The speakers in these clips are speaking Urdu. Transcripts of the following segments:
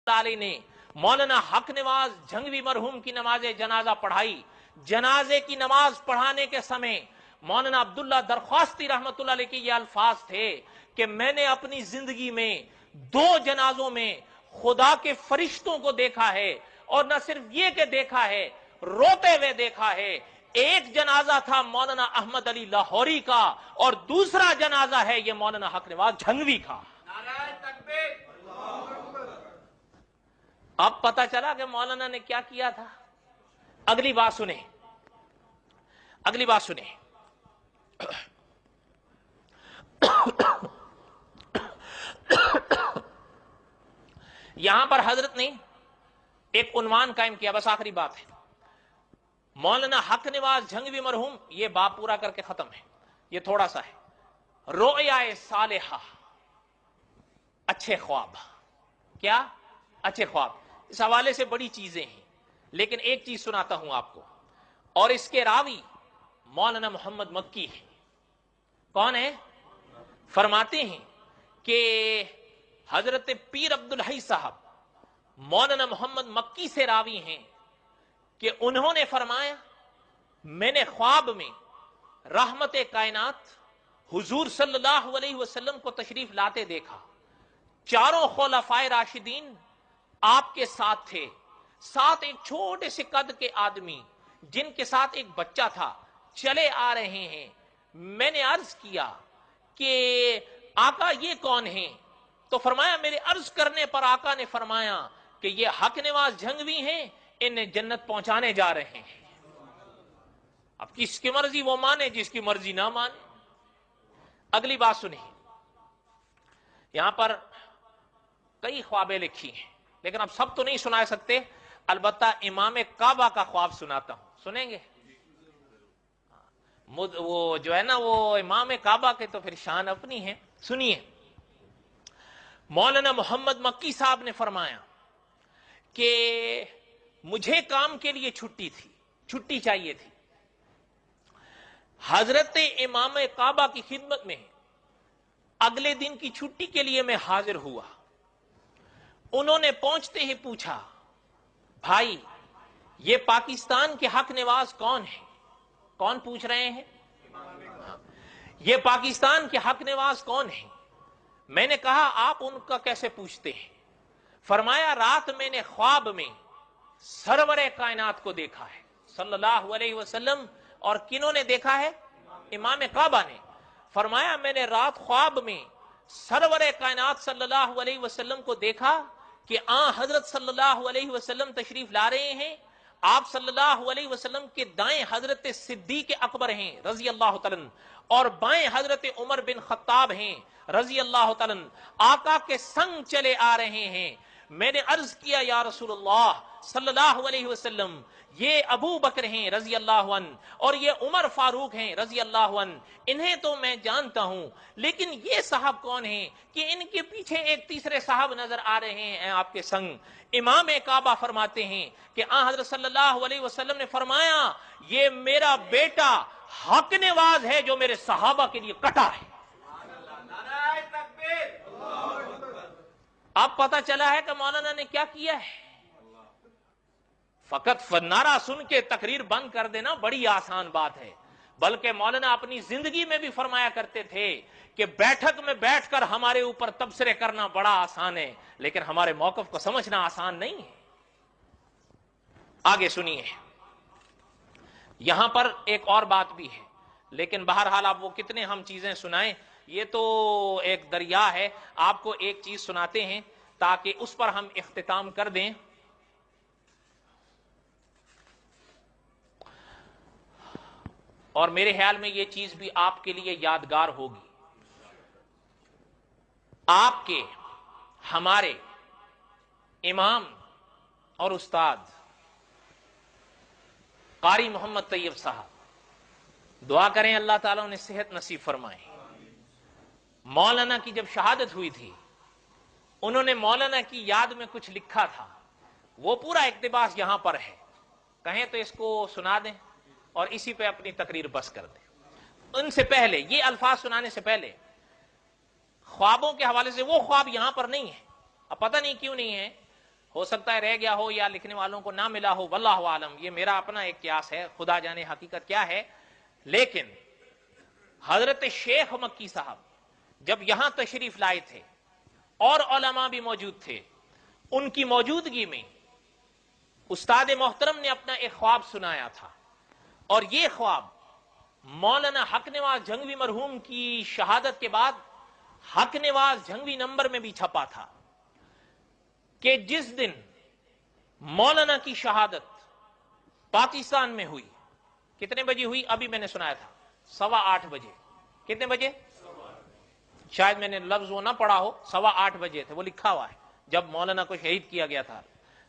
تعالی نے مولانا حق نواز جھنگوی مرحوم کی نماز جنازہ پڑھائی. جنازے کی نماز پڑھانے کے سمے مولانا عبداللہ درخواستی رحمت اللہ علیہ کے یہ الفاظ تھے کہ میں نے اپنی زندگی میں 2 جنازوں میں خدا کے فرشتوں کو دیکھا ہے, اور نہ صرف یہ کہ دیکھا ہے, روتے ہوئے دیکھا ہے. ایک جنازہ تھا مولانا احمد علی لاہوری کا, اور دوسرا جنازہ ہے یہ مولانا حق نواز جھنگوی کا. اب پتہ چلا کہ مولانا نے کیا کیا تھا. اگلی بات سنیں, اگلی بات سنیں. یہاں پر حضرت نے ایک عنوان قائم کیا, بس آخری بات ہے. مولانا حق نواز جھنگوی مرحوم, یہ باب پورا کر کے ختم ہے, یہ تھوڑا سا ہے. رؤیا صالحہ, اچھے خواب. کیا اچھے خواب؟ اس حوالے سے بڑی چیزیں ہیں, لیکن ایک چیز سناتا ہوں آپ کو. اور اس کے راوی مولانا محمد مکی ہیں. کون ہے؟ فرماتے ہیں کہ حضرت پیر عبدالحی صاحب مولانا محمد مکی سے راوی ہیں کہ انہوں نے فرمایا میں نے خواب میں رحمت کائنات حضور صلی اللہ علیہ وسلم کو تشریف لاتے دیکھا. 4 خلفائے راشدین آپ کے ساتھ تھے, ساتھ ایک چھوٹے سے قد کے آدمی جن کے ساتھ ایک بچہ تھا, چلے آ رہے ہیں. میں نے عرض کیا کہ آقا یہ کون ہیں؟ تو فرمایا, میرے عرض کرنے پر آقا نے فرمایا کہ یہ حق نواز جھنگوی ہیں, انہیں جنت پہنچانے جا رہے ہیں. اب کس کی مرضی وہ مانے, جس کی مرضی نہ مانے. اگلی بات سنیں. یہاں پر کئی خوابیں لکھی ہیں, لیکن اب سب تو نہیں سنا سکتے. البتہ امام کعبہ کا خواب سناتا ہوں, سنیں گے؟ وہ جو ہے نا, وہ امام کعبہ کے تو پھر شان اپنی ہے. سنیے. مولانا محمد مکی صاحب نے فرمایا کہ مجھے کام کے لیے چھٹی چاہیے تھی. حضرت امام کعبہ کی خدمت میں اگلے دن کی چھٹی کے لیے میں حاضر ہوا. انہوں نے پہنچتے ہی پوچھا, بھائی یہ پاکستان کے حق نواز کون ہیں؟ کون پوچھ رہے ہیں؟ یہ پاکستان کے حق نواز کون ہیں؟ میں نے کہا آپ ان کا کیسے پوچھتے ہیں؟ فرمایا رات میں نے خواب میں سرور کائنات کو دیکھا ہے صلی اللہ علیہ وسلم. اور کنہوں نے دیکھا ہے؟ امام کعبہ نے. فرمایا میں نے رات خواب میں سرور کائنات صلی اللہ علیہ وسلم کو دیکھا کہ حضرت صلی اللہ علیہ وسلم تشریف لا رہے ہیں. آپ صلی اللہ علیہ وسلم کے دائیں حضرت صدیق اکبر ہیں رضی اللہ تعالیٰ, اور بائیں حضرت عمر بن خطاب ہیں رضی اللہ تعالیٰ. آقا کے سنگ چلے آ رہے ہیں. میں نے عرض کیا یا رسول اللہ صلی اللہ علیہ وسلم, یہ ابو بکر ہیں رضی اللہ عنہ, اور یہ عمر فاروق ہیں رضی اللہ عنہ, انہیں تو میں جانتا ہوں, لیکن یہ صاحب کون ہیں کہ ان کے پیچھے ایک تیسرے صاحب نظر آ رہے ہیں آپ کے سنگ. امام کعبہ فرماتے ہیں کہ حضرت صلی اللہ علیہ وسلم نے فرمایا یہ میرا بیٹا حق نواز ہے جو میرے صحابہ کے لیے کٹا ہے. اب پتہ چلا ہے کہ مولانا نے کیا کیا ہے. فقط نعرہ سن کے تقریر بند کر دینا بڑی آسان بات ہے, بلکہ مولانا اپنی زندگی میں بھی فرمایا کرتے تھے کہ بیٹھک میں بیٹھ کر ہمارے اوپر تبصرے کرنا بڑا آسان ہے, لیکن ہمارے موقف کو سمجھنا آسان نہیں ہے. آگے سنیے. یہاں پر ایک اور بات بھی ہے, لیکن بہرحال آپ وہ کتنے ہم چیزیں سنائیں, یہ تو ایک دریا ہے. آپ کو ایک چیز سناتے ہیں تاکہ اس پر ہم اختتام کر دیں. اور میرے خیال میں یہ چیز بھی آپ کے لیے یادگار ہوگی. آپ کے ہمارے امام اور استاد قاری محمد طیب صاحب, دعا کریں اللہ تعالیٰ انہیں صحت نصیب فرمائے. مولانا کی جب شہادت ہوئی تھی, انہوں نے مولانا کی یاد میں کچھ لکھا تھا, وہ پورا اقتباس یہاں پر ہے. کہیں تو اس کو سنا دیں اور اسی پہ اپنی تقریر بس کر دیں. ان سے پہلے, یہ الفاظ سنانے سے پہلے, خوابوں کے حوالے سے وہ خواب یہاں پر نہیں ہے. اب پتہ نہیں کیوں نہیں ہے, ہو سکتا ہے رہ گیا ہو یا لکھنے والوں کو نہ ملا ہو، واللہ عالم، یہ میرا اپنا ایک قیاس ہے، خدا جانے حقیقت کیا ہے۔ لیکن حضرت شیخ مکی صاحب جب یہاں تشریف لائے تھے اور علماء بھی موجود تھے، ان کی موجودگی میں استاد محترم نے اپنا ایک خواب سنایا تھا، اور یہ خواب مولانا حق نواز جھنگوی مرحوم کی شہادت کے بعد حق نواز جھنگوی نمبر میں بھی چھپا تھا کہ جس دن مولانا کی شہادت پاکستان میں ہوئی، کتنے بجے ہوئی؟ ابھی میں نے سنایا تھا 8:15 بجے۔ کتنے بجے؟ شاید میں نے لفظ وہ نہ پڑھا ہو، 8:15 بجے تھے، وہ لکھا ہوا ہے جب مولانا کو شہید کیا گیا تھا۔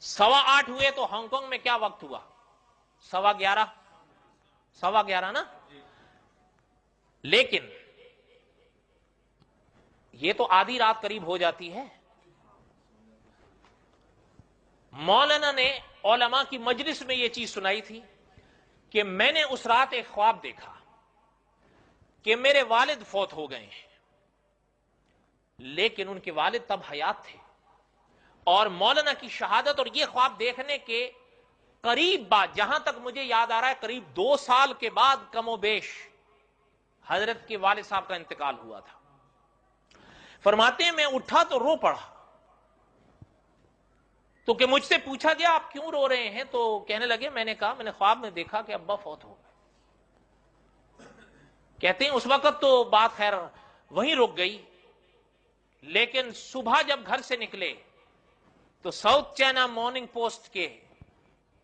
8:15 ہوئے تو ہانگ کانگ میں کیا وقت ہوا؟ 11:15، 11:15 نا۔ لیکن یہ تو آدھی رات قریب ہو جاتی ہے۔ مولانا نے علماء کی مجلس میں یہ چیز سنائی تھی کہ میں نے اس رات ایک خواب دیکھا کہ میرے والد فوت ہو گئے ہیں، لیکن ان کے والد تب حیات تھے، اور مولانا کی شہادت اور یہ خواب دیکھنے کے قریب بعد، جہاں تک مجھے یاد آ رہا ہے قریب 2 سال کے بعد کم و بیش حضرت کے والد صاحب کا انتقال ہوا تھا۔ فرماتے ہیں میں اٹھا تو رو پڑا، تو کہ مجھ سے پوچھا گیا آپ کیوں رو رہے ہیں، تو کہنے لگے میں نے کہا میں نے خواب میں دیکھا کہ ابا فوت ہو گئے۔ کہتے ہیں اس وقت تو بات خیر وہیں رک گئی، لیکن صبح جب گھر سے نکلے تو ساؤتھ چائنا مارننگ پوسٹ کے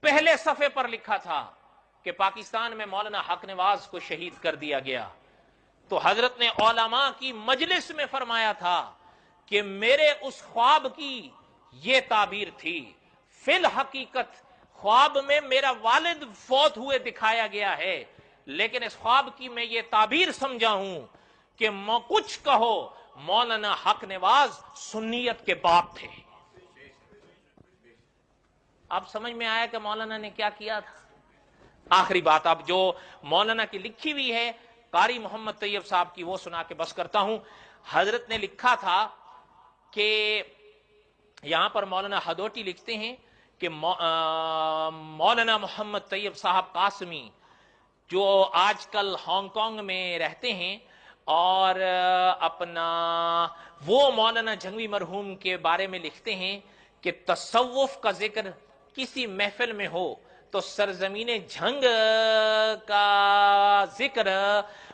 پہلے صفحے پر لکھا تھا کہ پاکستان میں مولانا حق نواز کو شہید کر دیا گیا۔ تو حضرت نے علماء کی مجلس میں فرمایا تھا کہ میرے اس خواب کی یہ تعبیر تھی، فی الحقیقت خواب میں میرا والد فوت ہوئے دکھایا گیا ہے، لیکن اس خواب کی میں یہ تعبیر سمجھا ہوں کہ کچھ کہو مولانا حق نواز سنیت کے باپ تھے۔ اب سمجھ میں آیا کہ مولانا نے کیا کیا تھا۔ آخری بات اب جو مولانا کی لکھی ہوئی ہے قاری محمد طیب صاحب کی، وہ سنا کے بس کرتا ہوں۔ حضرت نے لکھا تھا کہ یہاں پر مولانا ہدوٹی لکھتے ہیں کہ مولانا محمد طیب صاحب قاسمی جو آج کل ہانگ کانگ میں رہتے ہیں، اور اپنا وہ مولانا جھنگوی مرحوم کے بارے میں لکھتے ہیں کہ تصوف کا ذکر کسی محفل میں ہو تو سرزمین جھنگ کا ذکر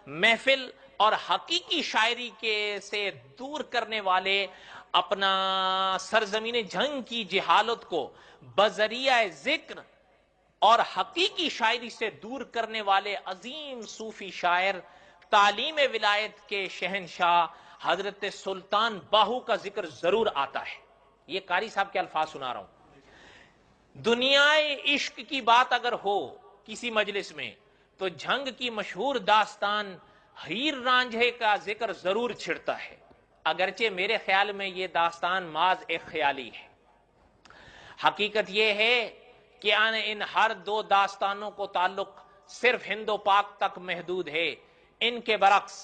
محفل اور حقیقی شاعری کے سے دور کرنے والے، اپنا سرزمین جھنگ کی جہالت کو بذریعہ ذکر اور حقیقی شاعری سے دور کرنے والے عظیم صوفی شاعر، تعلیم ولایت کے شہنشاہ حضرت سلطان باہو کا ذکر ضرور آتا ہے۔ یہ قاری صاحب کے الفاظ سنا رہا ہوں۔ دنیائے عشق کی بات اگر ہو کسی مجلس میں تو جھنگ کی مشہور داستان ہیر رانجھے کا ذکر ضرور چھڑتا ہے، اگرچہ میرے خیال میں یہ داستان محض ایک خیالی ہے۔ حقیقت یہ ہے کہ ان ہر 2 داستانوں کو تعلق صرف ہند و پاک تک محدود ہے۔ ان کے برعکس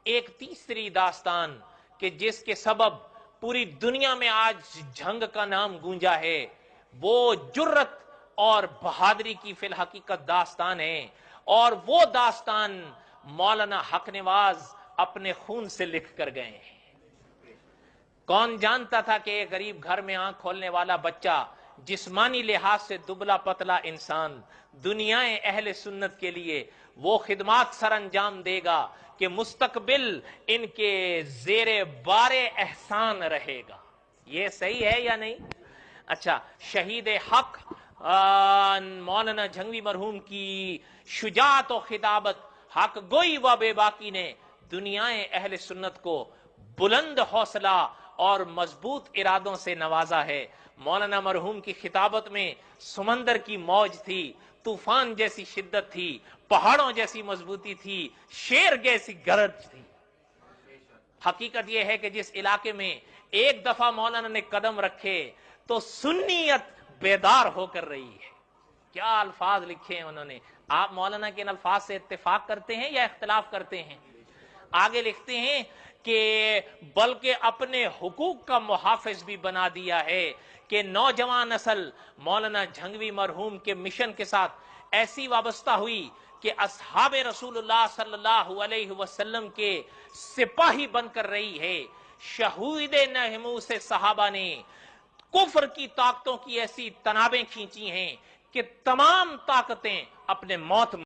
ایک تیسری داستان کہ جس کے سبب پوری دنیا میں آج جھنگ کا نام گونجا ہے، وہ جرت اور بہادری کی فی الحقیقت داستان ہے، اور وہ داستان مولانا حق نواز اپنے خون سے لکھ کر گئے ہیں۔ کون جانتا تھا کہ ایک غریب گھر میں آنکھ کھولنے والا بچہ، جسمانی لحاظ سے دبلا پتلا انسان، دنیائے اہل سنت کے لیے وہ خدمات سر انجام دے گا کہ مستقبل ان کے زیر بار احسان رہے گا۔ یہ صحیح ہے یا نہیں؟ اچھا، شہید حق مولانا جھنگوی مرحوم کی شجاعت و خطابت، حق گوئی و بے باکی نے دنیائے اہل سنت کو بلند حوصلہ اور مضبوط ارادوں سے نوازا ہے۔ مولانا مرحوم کی خطابت میں سمندر کی موج تھی، طوفان جیسی شدت تھی، پہاڑوں جیسی مضبوطی تھی، شیر جیسی گرج تھی۔ حقیقت یہ ہے کہ جس علاقے میں ایک دفعہ مولانا نے قدم رکھے تو سنیت بیدار ہو کر رہی ہے۔ کیا الفاظ لکھے ہیں انہوں نے۔ آپ مولانا کے ان الفاظ سے اتفاق کرتے ہیں یا اختلاف کرتے ہیں؟ آگے لکھتے ہیں کہ بلکہ اپنے حقوق کا محافظ بھی بنا دیا ہے کہ نوجوان نسل مولانا جھنگوی مرحوم کے مشن کے ساتھ ایسی وابستہ ہوئی کہ اصحاب رسول اللہ صلی اللہ علیہ وسلم کے سپاہی بن کر رہی ہے. شہود نہمو سے صحابہ نے کفر کی طاقتوں کی ایسی تنابیں کھینچی ہیں کہ تمام طاقتیں اپنے موت